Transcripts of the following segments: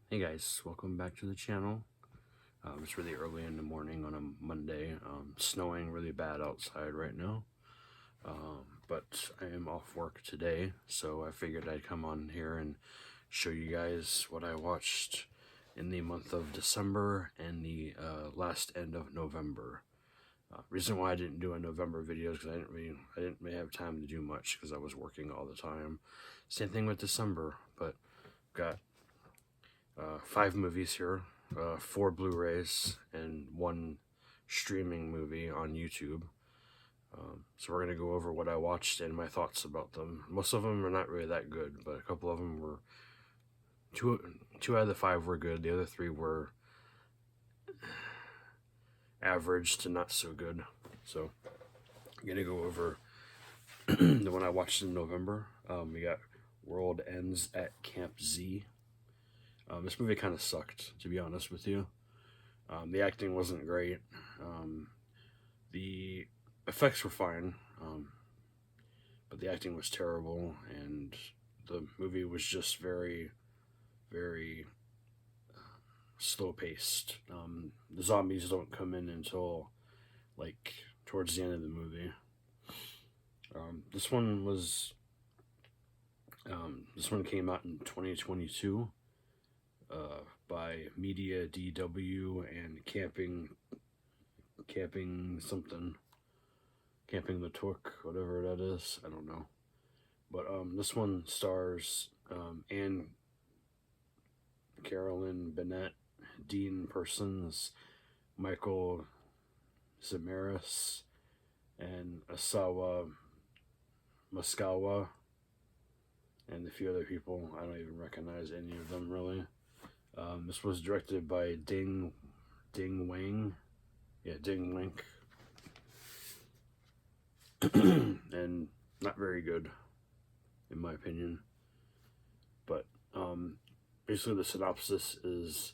Hey guys, welcome back to the channel. It's really early in the morning on a Monday. Snowing really bad outside right now. But I am off work today, so I figured I'd come on here and show you guys what I watched in the month of December and the last end of November. Reason why I didn't do a November video is because I didn't really have time to do much because I was working all the time. Same thing with December, but got 5 movies here, 4 Blu-rays, and 1 streaming movie on YouTube. So we're going to go over what I watched and my thoughts about them. Most of them are not really that good, but a couple of them were... Two out of the 5 were good. The other 3 were average to not so good. So I'm going to go over the one I watched in November. We got World Ends at Camp Z. This movie kind of sucked, to be honest with you. The acting wasn't great. The effects were fine, but the acting was terrible, and the movie was just very, very slow-paced. The zombies don't come in until, like, towards the end of the movie. This one came out in 2022. By Media DW and Camping the Took, whatever that is, I don't know. But this one stars Anne Carolyn Bennett, Dean Persons, Michael Zamaris, and Asawa Muskawa, and a few other people. I don't even recognize any of them really. This was directed by Ding Wang. Yeah, Ding Wank. And not very good, in my opinion. But basically the synopsis is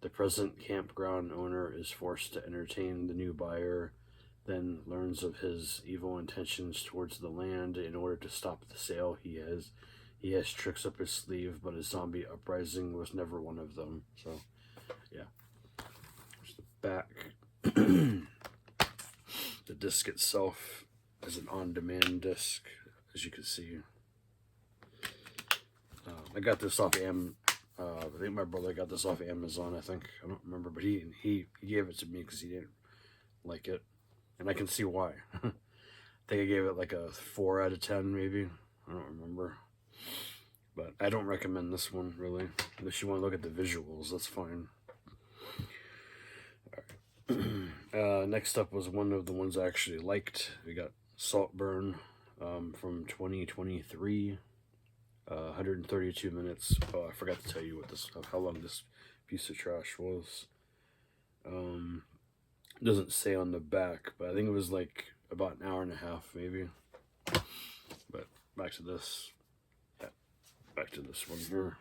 the present campground owner is forced to entertain the new buyer, then learns of his evil intentions towards the land. In order to stop the sale, he has tricks up his sleeve, but a zombie uprising was never one of them. So, yeah. There's the back. The disc itself is an on-demand disc, as you can see. I got this off I think my brother got this off Amazon, I think. I don't remember, but he gave it to me because he didn't like it. And I can see why. I think I gave it like a 4 out of 10, maybe. I don't remember. But I don't recommend this one, really. Unless you want to look at the visuals, that's fine. Alright. Next up was one of the ones I actually liked. We got Saltburn from 2023. 132 minutes. Oh, I forgot to tell you how long this piece of trash was. It doesn't say on the back, but I think it was like about an hour and a half, maybe. But back to this. Back to this one here.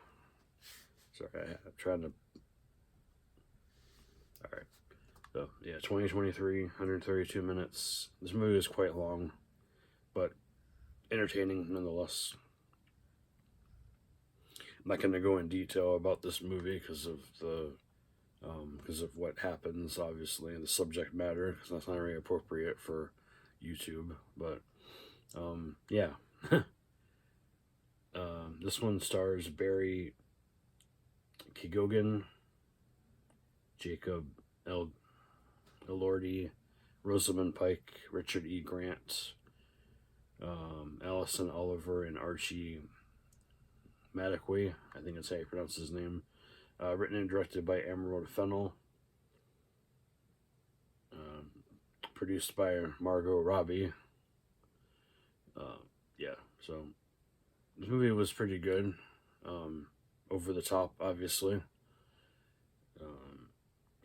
Sorry, I'm trying to... Alright. So, yeah, 2023, 132 minutes. This movie is quite long, but entertaining nonetheless. I'm not going to go in detail about this movie because of what happens, obviously, and the subject matter, because that's not very appropriate for YouTube. But yeah. This one stars Barry Keoghan, Jacob Elordi, Rosamund Pike, Richard E. Grant, Allison Oliver, and Archie Madekwe, I think that's how you pronounce his name. Written and directed by Emerald Fennell. Produced by Margot Robbie. Yeah, so this movie was pretty good. Over the top, obviously.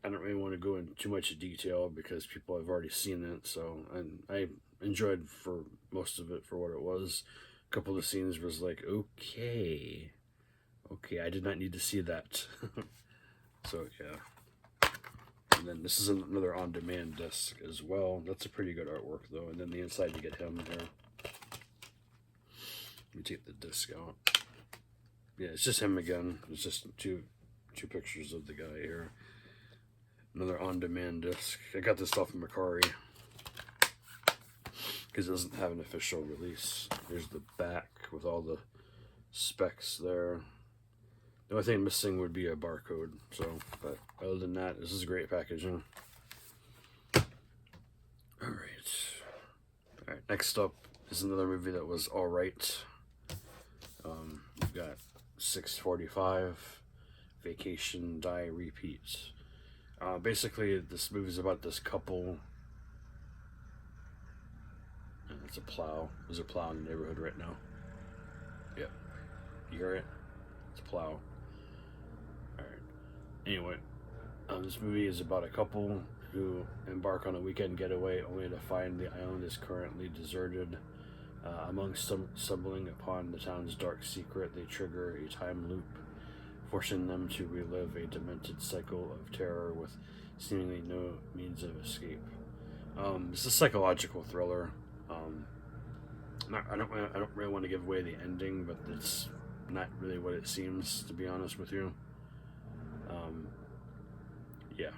I don't really want to go into too much detail because people have already seen it, so I enjoyed for most of it for what it was. A couple of scenes was like, okay, I did not need to see that. So, yeah. And then this is another on-demand disc as well. That's a pretty good artwork, though. And then the inside, you get him here. Let me take the disc out. Yeah, it's just him again. It's just two two pictures of the guy here. Another on-demand disc. I got this off of Macari because it doesn't have an official release. Here's the back with all the specs there. The only thing missing would be a barcode. So, but other than that, this is great packaging. All right. Next up is another movie that was all right. We've got 6:45, Vacation, Die, Repeat. Basically, this movie is about this couple. And it's a plow. There's a plow in the neighborhood right now. Yep. You hear it? It's a plow. Alright. Anyway, this movie is about a couple who embark on a weekend getaway only to find the island is currently deserted. Amongst stumbling upon the town's dark secret, they trigger a time loop, forcing them to relive a demented cycle of terror with seemingly no means of escape. It's a psychological thriller. I don't really want to give away the ending, but it's not really what it seems, to be honest with you. Yeah.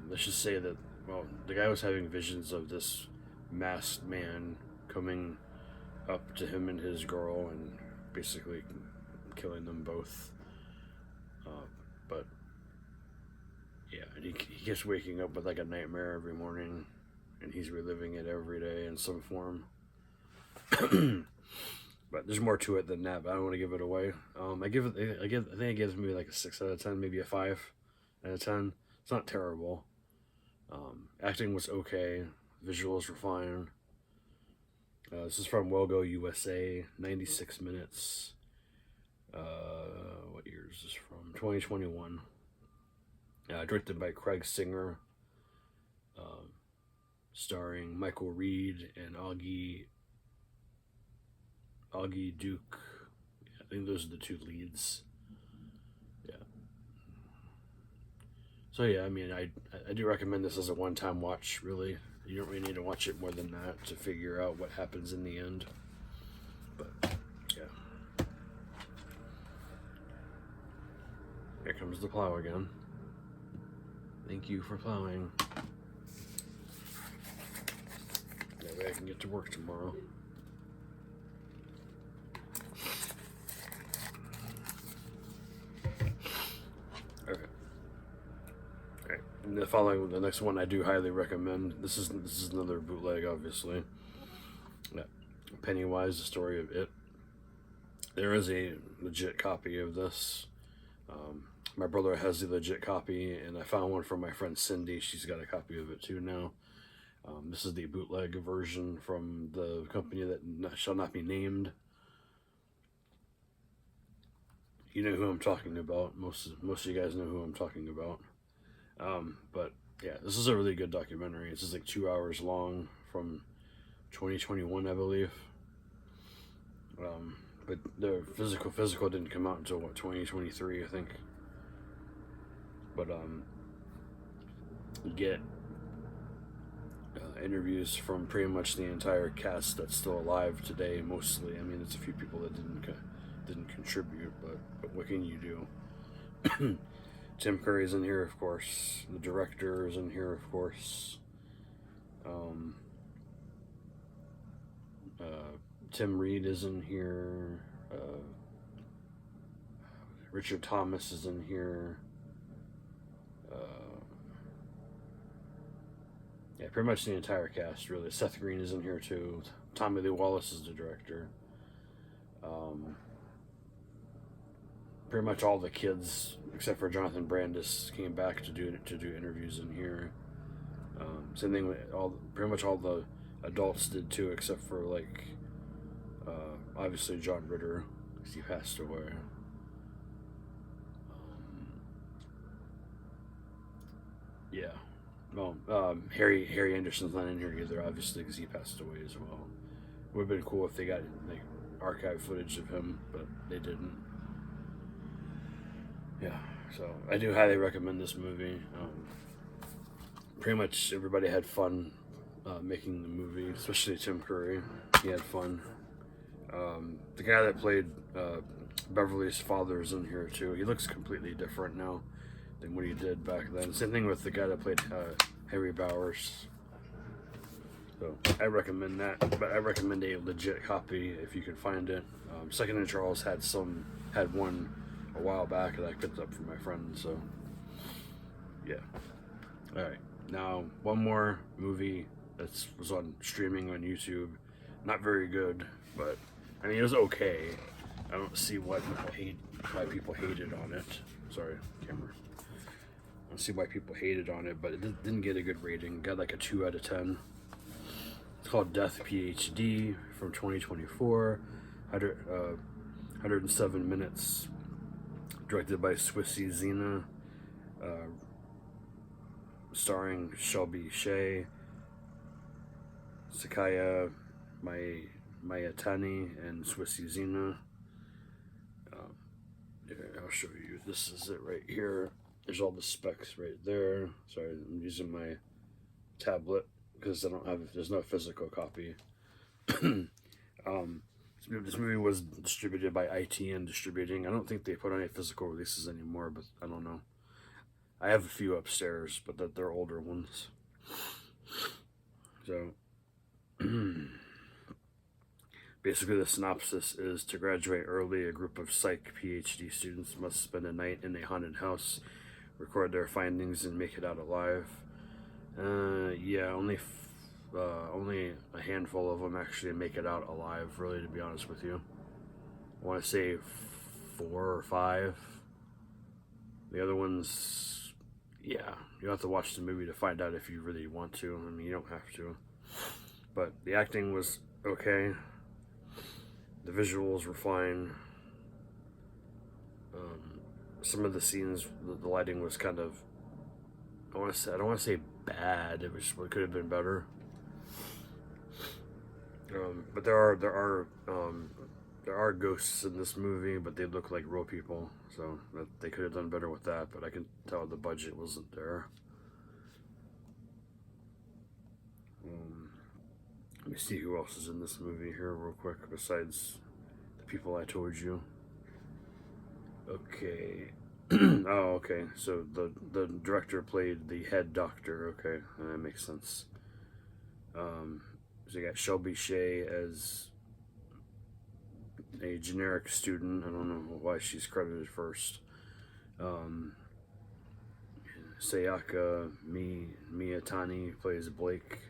Let's just say that, well, the guy was having visions of this masked man coming up to him and his girl and basically killing them both. But yeah, and he keeps waking up with like a nightmare every morning, and he's reliving it every day in some form. But there's more to it than that, but I don't want to give it away. I think I gave this movie like a 6 out of 10, maybe a 5 out of 10. It's not terrible. Acting was okay. Visuals were fine. This is from Wellgo USA. 96 minutes. What year is this from? 2021. Directed by Craig Singer. Starring Michael Reed and Augie Duke. Yeah, I think those are the two leads. Yeah. So yeah, I mean, I do recommend this as a one-time watch, really. You don't really need to watch it more than that to figure out what happens in the end. But, yeah. Here comes the plow again. Thank you for plowing. That way I can get to work tomorrow. Okay. Alright. And the next one I do highly recommend. This is another bootleg, obviously. Yeah. Pennywise, the Story of It. There is a legit copy of this. My brother has the legit copy, and I found one from my friend Cindy. She's got a copy of it too now. This is the bootleg version from the company that shall not be named. You know who I'm talking about. Most of you guys know who I'm talking about. But yeah, this is a really good documentary. It's just like 2 hours long, from 2021, I believe. But the physical didn't come out until what, 2023, I think. But you get interviews from pretty much the entire cast that's still alive today. Mostly, I mean, there's a few people that didn't contribute, but what can you do? Tim Curry's in here, of course. The director is in here, of course. Tim Reed is in here. Richard Thomas is in here. Yeah, pretty much the entire cast, really. Seth Green is in here too. Tommy Lee Wallace is the director. Pretty much all the kids, except for Jonathan Brandis, came back to do interviews in here. Same thing with pretty much all the adults did too, except for like obviously John Ritter, because he passed away. Yeah. Well, Harry Anderson's not in here either, obviously, because he passed away as well. Would have been cool if they got like archive footage of him, but they didn't. Yeah, so I do highly recommend this movie. Pretty much everybody had fun making the movie, especially Tim Curry. He had fun. The guy that played Beverly's father's in here too. He looks completely different now than what he did back then. Same thing with the guy that played Harry Bowers. So I recommend that, but I recommend a legit copy if you can find it. Second and Charles had one a while back that I picked up from my friend. So yeah. All right. Now one more movie that was on streaming on YouTube. Not very good, but I mean it was okay. I don't see why people hated on it. Sorry, camera. I don't see why people hated on it, but it didn't get a good rating. It got like a 2 out of 10. It's called Death PhD from 2024. 107 minutes. Directed by Swissy Zena. Starring Shelby Shea, Sakaya Mayatani, and Swissy Zena. I'll show you. This is it right here. There's all the specs right there. Sorry, I'm using my tablet because there's no physical copy. This movie was distributed by ITN Distributing. I don't think they put any physical releases anymore, but I don't know. I have a few upstairs, but they're older ones. So, basically the synopsis is: to graduate early, a group of psych PhD students must spend a night in a haunted house, record their findings, and make it out alive. Yeah, only a handful of them actually make it out alive, really, to be honest with you. I want to say 4 or 5. The other ones, yeah, you have to watch the movie to find out if you really want to. I mean, you don't have to. But the acting was okay. The visuals were fine. Some of the scenes, the lighting was kind of, I don't want to say bad. It could have been better. But there are ghosts in this movie, but they look like real people, so they could have done better with that. But I can tell the budget wasn't there. Let me see who else is in this movie here real quick besides the people I told you. Okay. Oh, okay. So the director played the head doctor. Okay, that makes sense. So you got Shelby Shea as a generic student. I don't know why she's credited first. Sayaka Miyatani plays Blake.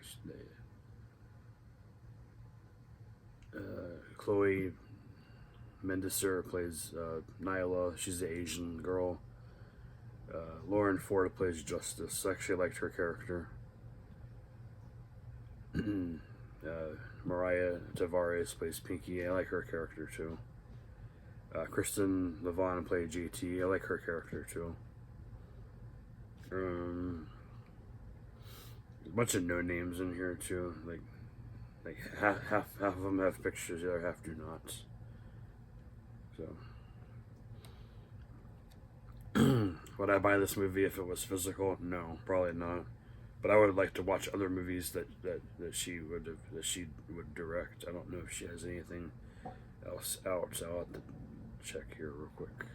Chloe Mendeser plays Nyla. She's the Asian girl. Lauren Ford plays Justice. I actually liked her character. Mariah Tavares plays Pinky. I like her character too. Kristen Levon played JT. I like her character too. A bunch of no names in here too. Like half of them have pictures, the other half do not. So, would I buy this movie if it was physical? No, probably not. But I would like to watch other movies that she would direct. I don't know if she has anything else out, so I'll have to check here real quick.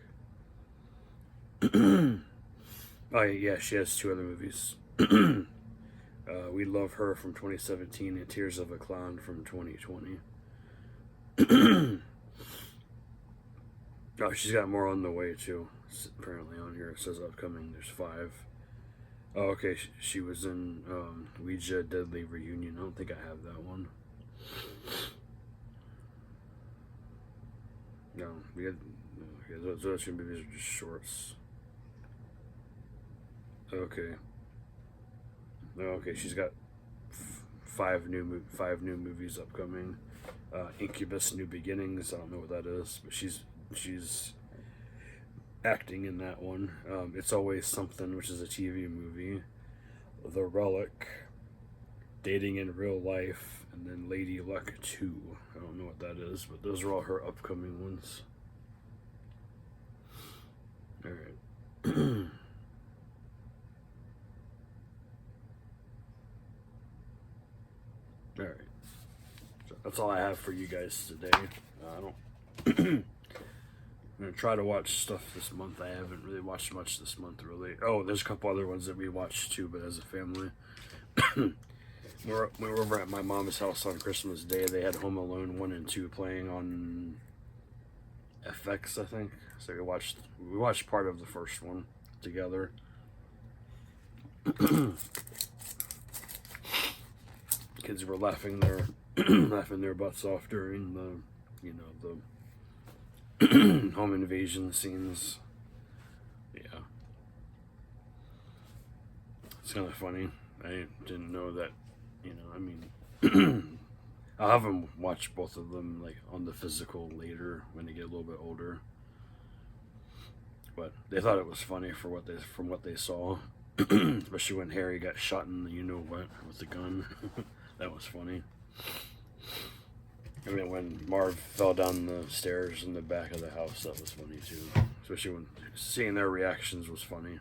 Oh yeah, she has 2 other movies. We Love Her from 2017 and Tears of a Clown from 2020. Oh, she's got more on the way too. Apparently on here it says upcoming. There's 5. Oh, okay. She was in Ouija Deadly Reunion. I don't think I have that one. No, we had. Okay, those 2 movies are just shorts. Okay. Okay, she's got 5 new movies upcoming. Incubus: New Beginnings. I don't know what that is, but she's acting in that one. It's Always Something, which is a TV movie. The Relic, Dating in Real Life, and then Lady Luck 2. I don't know what that is, but those are all her upcoming ones. All right. All right. So that's all I have for you guys today. I don't. gonna try to watch stuff this month. I haven't really watched much this month, really. Oh, there's a couple other ones that we watched too, but as a family. we were over at my mom's house on Christmas Day. They had Home Alone 1 and 2 playing on FX, I think. So we watched part of the first one together. Kids were laughing their butts off during the, you know, the home invasion scenes. Yeah, it's kind of funny. I didn't know that. You know, I mean, I'll have them watch both of them like on the physical later when they get a little bit older. But they thought it was funny from what they saw, especially when Harry got shot in the you-know-what with the gun. That was funny. I mean, when Marv fell down the stairs in the back of the house, that was funny too. Especially when seeing their reactions was funny.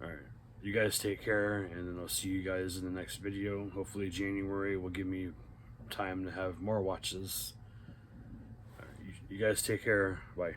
Alright, you guys take care, and then I'll see you guys in the next video. Hopefully January will give me time to have more watches. Alright, you guys take care. Bye.